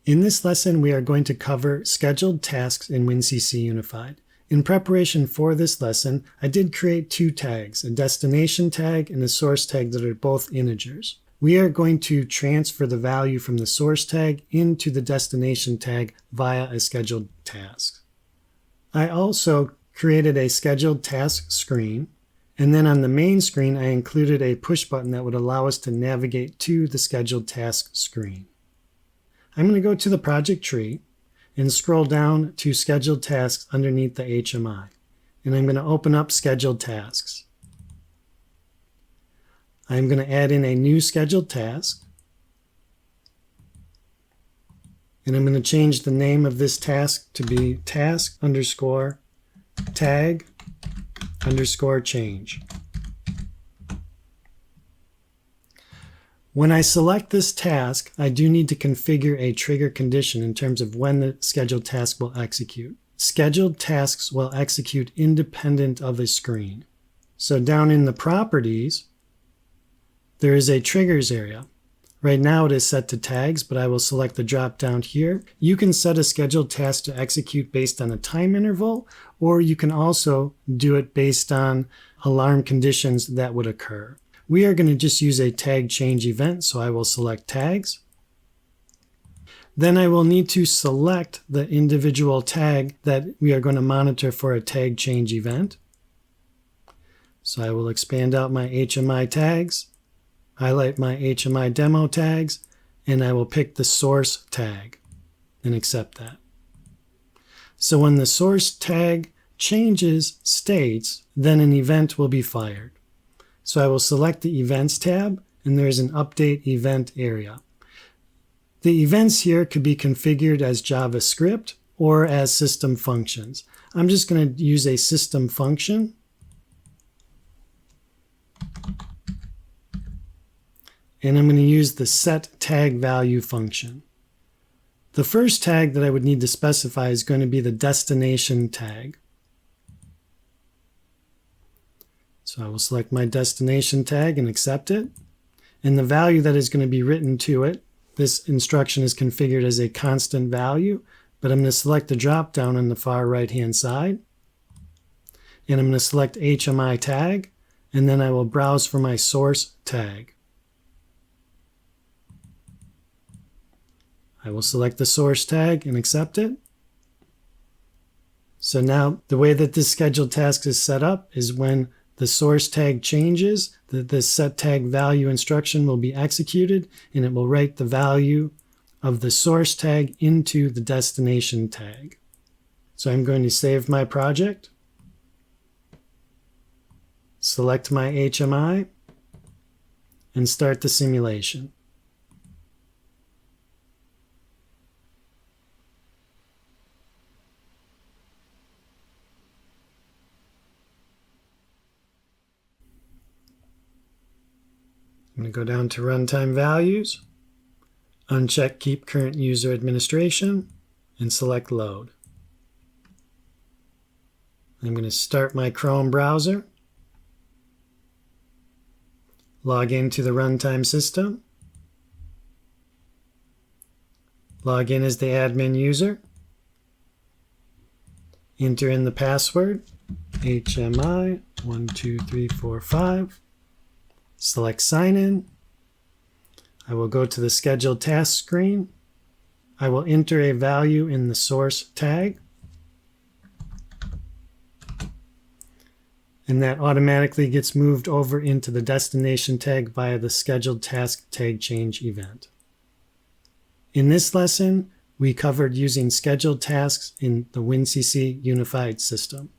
In this lesson, we are going to cover scheduled tasks in WinCC Unified. In preparation for this lesson, I did create two tags, a destination tag and a source tag that are both integers. We are going to transfer the value from the source tag into the destination tag via a scheduled task. I also created a scheduled task screen, and then on the main screen, I included a push button that would allow us to navigate to the scheduled task screen. I'm going to go to the project tree and scroll down to scheduled tasks underneath the HMI. And I'm going to open up scheduled tasks. I'm going to add in a new scheduled task. And I'm going to change the name of this task to be task_tag_change. When I select this task, I do need to configure a trigger condition in terms of when the scheduled task will execute. Scheduled tasks will execute independent of a screen. So down in the properties, there is a triggers area. Right now it is set to tags, but I will select the drop down here. You can set a scheduled task to execute based on a time interval, or you can also do it based on alarm conditions that would occur. We are going to just use a tag change event, so I will select tags. Then I will need to select the individual tag that we are going to monitor for a tag change event. So I will expand out my HMI tags, highlight my HMI demo tags, and I will pick the source tag and accept that. So when the source tag changes states, then an event will be fired. So I will select the Events tab, and there is an Update Event area. The events here could be configured as JavaScript or as system functions. I'm just going to use a system function. And I'm going to use the setTagValue function. The first tag that I would need to specify is going to be the destination tag. So I will select my destination tag and accept it. And the value that is going to be written to it, this instruction is configured as a constant value, but I'm going to select the drop down on the far right hand side. And I'm going to select HMI tag, and then I will browse for my source tag. I will select the source tag and accept it. So now the way that this scheduled task is set up is when the source tag changes, the setTagValue instruction will be executed, and it will write the value of the source tag into the destination tag. So I'm going to save my project, select my HMI, and start the simulation. I'm going to go down to Runtime Values, uncheck Keep Current User Administration, and select Load. I'm going to start my Chrome browser, log into the runtime system, log in as the admin user, enter in the password, HMI12345. Select Sign In. I will go to the Scheduled Task screen. I will enter a value in the source tag. And that automatically gets moved over into the destination tag via the Scheduled Task Tag Change event. In this lesson, we covered using scheduled tasks in the WinCC Unified system.